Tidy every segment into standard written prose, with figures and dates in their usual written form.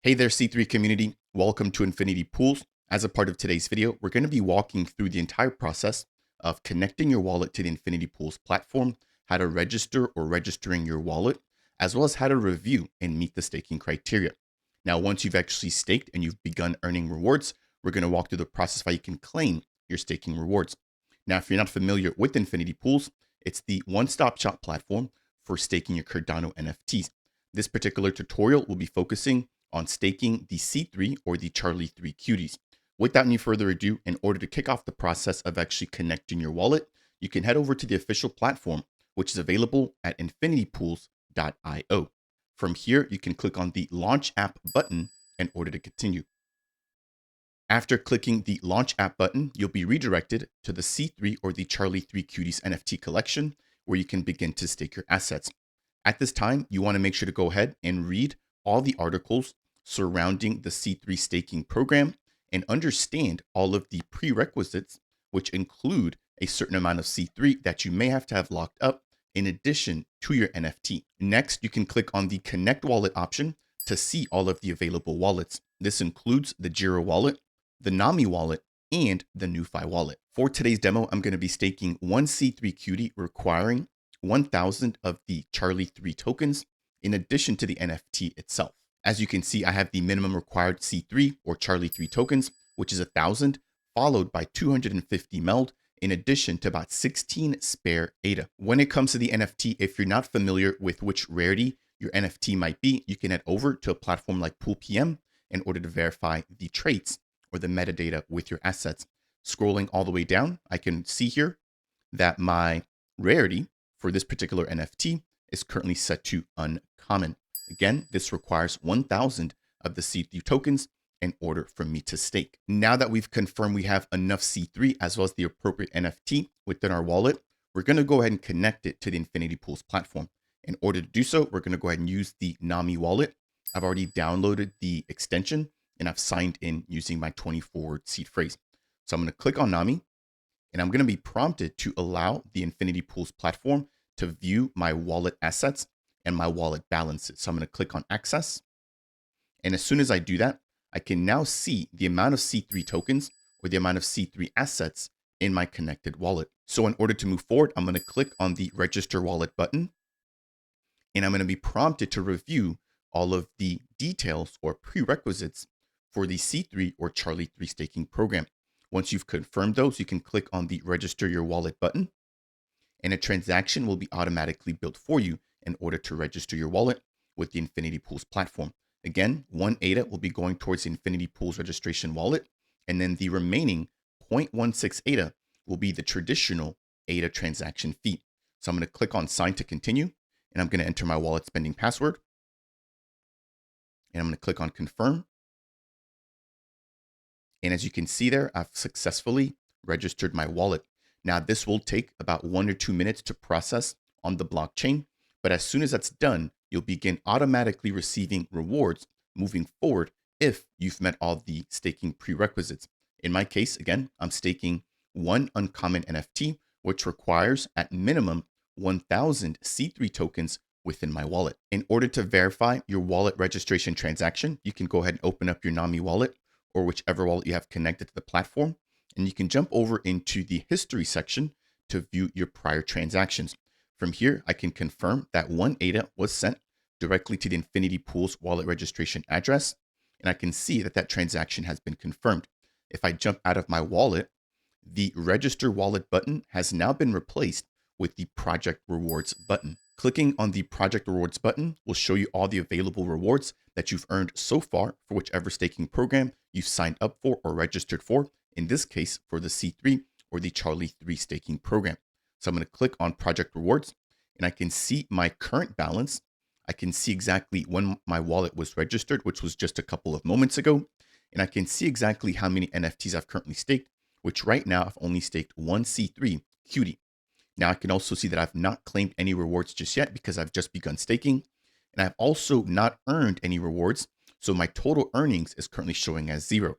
Hey there, C3 community. Welcome to InfinityPools. As a part of today's video, we're going to be walking through the entire process of connecting your wallet to the InfinityPools platform, how to register or registering your wallet, as well as how to review and meet the staking criteria. Now, once you've actually staked and you've begun earning rewards, we're going to walk through the process of how you can claim your staking rewards. Now, if you're not familiar with InfinityPools, it's the one-stop shop platform for staking your Cardano NFTs. This particular tutorial will be focusing on staking the C3 or the Charli3 Cuties. Without any further ado, in order to kick off the process of actually connecting your wallet, you can head over to the official platform, which is available at infinitypools.io. From here, you can click on the Launch App button in order to continue. After clicking the Launch App button, you'll be redirected to the C3 or the Charli3 Cuties NFT collection, where you can begin to stake your assets. At this time, you want to make sure to go ahead and read all the articles surrounding the C3 staking program and understand all of the prerequisites, which include a certain amount of C3 that you may have to have locked up in addition to your NFT. Next, you can click on the Connect Wallet option to see all of the available wallets. This includes the Jira wallet, the Nami wallet, and the NuFi wallet. For today's demo, I'm going to be staking one C3 Cutie requiring 1,000 of the Charli3 tokens in addition to the NFT itself. As you can see, I have the minimum required C3 or Charli3 tokens, which is 1,000, followed by 250 MELD, in addition to about 16 spare ADA. When it comes to the NFT, if you're not familiar with which rarity your NFT might be, you can head over to a platform like PoolPM in order to verify the traits or the metadata with your assets. Scrolling all the way down, I can see here that my rarity for this particular NFT is currently set to uncommon. Again, this requires 1,000 of the C3 tokens in order for me to stake. Now that we've confirmed we have enough C3 as well as the appropriate NFT within our wallet, we're going to go ahead and connect it to the InfinityPools platform. In order to do so, we're going to go ahead and use the Nami wallet. I've already downloaded the extension and I've signed in using my 24-word seed phrase. So I'm going to click on Nami and I'm going to be prompted to allow the InfinityPools platform to view my wallet assets and my wallet balances. So I'm going to click on Access. And as soon as I do that, I can now see the amount of C3 tokens or the amount of C3 assets in my connected wallet. So in order to move forward, I'm going to click on the Register Wallet button. And I'm going to be prompted to review all of the details or prerequisites for the C3 or Charli3 staking program. Once you've confirmed those, you can click on the Register Your Wallet button, and a transaction will be automatically built for you in order to register your wallet with the InfinityPools platform. Again, 1 ADA will be going towards the InfinityPools registration wallet, and then the remaining 0.16 ADA will be the traditional ADA transaction fee. So I'm going to click on Sign to continue, and I'm going to enter my wallet spending password, and I'm going to click on Confirm. And as you can see there, I've successfully registered my wallet. Now, this will take about 1 or 2 minutes to process on the blockchain, but as soon as that's done, you'll begin automatically receiving rewards moving forward if you've met all the staking prerequisites. In my case, again, I'm staking one uncommon NFT, which requires at minimum 1,000 C3 tokens within my wallet. In order to verify your wallet registration transaction, you can go ahead and open up your Nami wallet or whichever wallet you have connected to the platform, and you can jump over into the history section to view your prior transactions. From here, I can confirm that 1 ADA was sent directly to the InfinityPools wallet registration address, and I can see that that transaction has been confirmed. If I jump out of my wallet, the Register Wallet button has now been replaced with the Project Rewards button. Clicking on the Project Rewards button will show you all the available rewards that you've earned so far for whichever staking program you've signed up for or registered for, in this case for the C3 or the Charli3 staking program. So I'm going to click on Project Rewards, and I can see my current balance. I can see exactly when my wallet was registered, which was just a couple of moments ago. And I can see exactly how many NFTs I've currently staked, which right now I've only staked one C3 Cutie. Now I can also see that I've not claimed any rewards just yet because I've just begun staking. And I've also not earned any rewards. So my total earnings is currently showing as 0.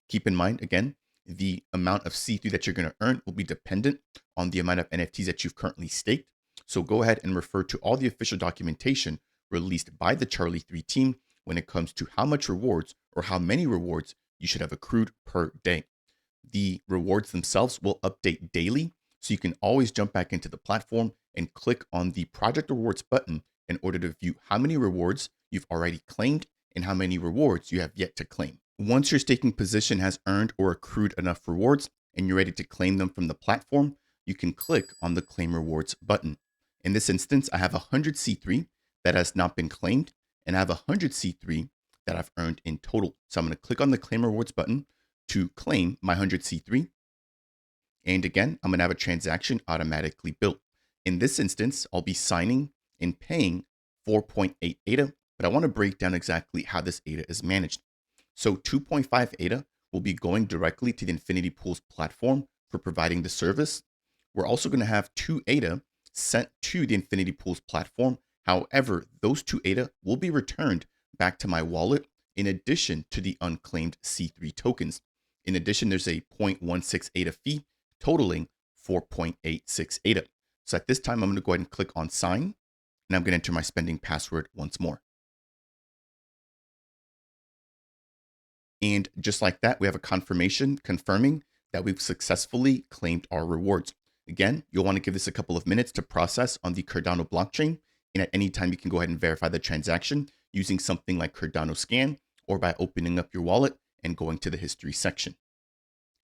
Keep in mind, again, the amount of C3 that you're going to earn will be dependent on the amount of NFTs that you've currently staked. So go ahead and refer to all the official documentation released by the Charli3 team when it comes to how much rewards or how many rewards you should have accrued per day. The rewards themselves will update daily, so you can always jump back into the platform and click on the project rewards button in order to view how many rewards you've already claimed and how many rewards you have yet to claim. Once your staking position has earned or accrued enough rewards and you're ready to claim them from the platform, you can click on the claim rewards button. In this instance, I have 100 C3 that has not been claimed, and I have 100 C3 that I've earned in total. So I'm going to click on the claim rewards button to claim my 100 C3. And again, I'm going to have a transaction automatically built. In this instance, I'll be signing and paying 4.8 ADA, but I want to break down exactly how this ADA is managed. So 2.5 ADA will be going directly to the InfinityPools platform for providing the service. We're also going to have 2 ADA sent to the InfinityPools platform. However, those 2 ADA will be returned back to my wallet in addition to the unclaimed C3 tokens. In addition, there's a 0.16 ADA fee totaling 4.86 ADA. So at this time, I'm going to go ahead and click on sign, and I'm going to enter my spending password once more. And just like that, we have a confirmation confirming that we've successfully claimed our rewards. Again, you'll want to give this a couple of minutes to process on the Cardano blockchain. And at any time, you can go ahead and verify the transaction using something like Cardano Scan or by opening up your wallet and going to the history section.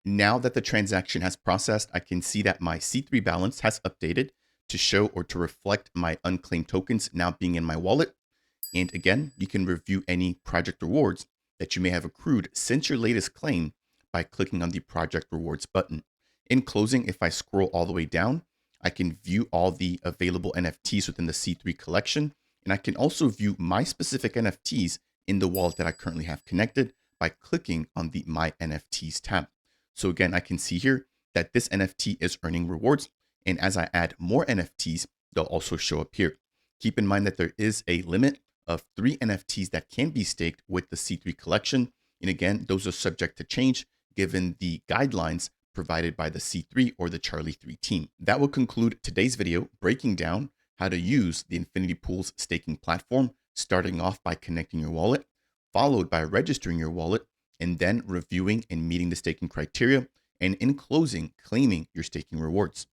Now that the transaction has processed, I can see that my C3 balance has updated to show or to reflect my unclaimed tokens now being in my wallet. And again, you can review any project rewards that you may have accrued since your latest claim by clicking on the project rewards button. In closing, if I scroll all the way down, I can view all the available NFTs within the C3 collection, and I can also view my specific NFTs in the wallet that I currently have connected by clicking on the My NFTs tab. So again, I can see here that this NFT is earning rewards, and as I add more NFTs, they'll also show up here. Keep in mind that there is a limit of 3 NFTs that can be staked with the C3 collection. And again, those are subject to change given the guidelines provided by the C3 or the Charli3 team. That will conclude today's video breaking down how to use the InfinityPools staking platform, starting off by connecting your wallet, followed by registering your wallet, and then reviewing and meeting the staking criteria, and in closing, claiming your staking rewards.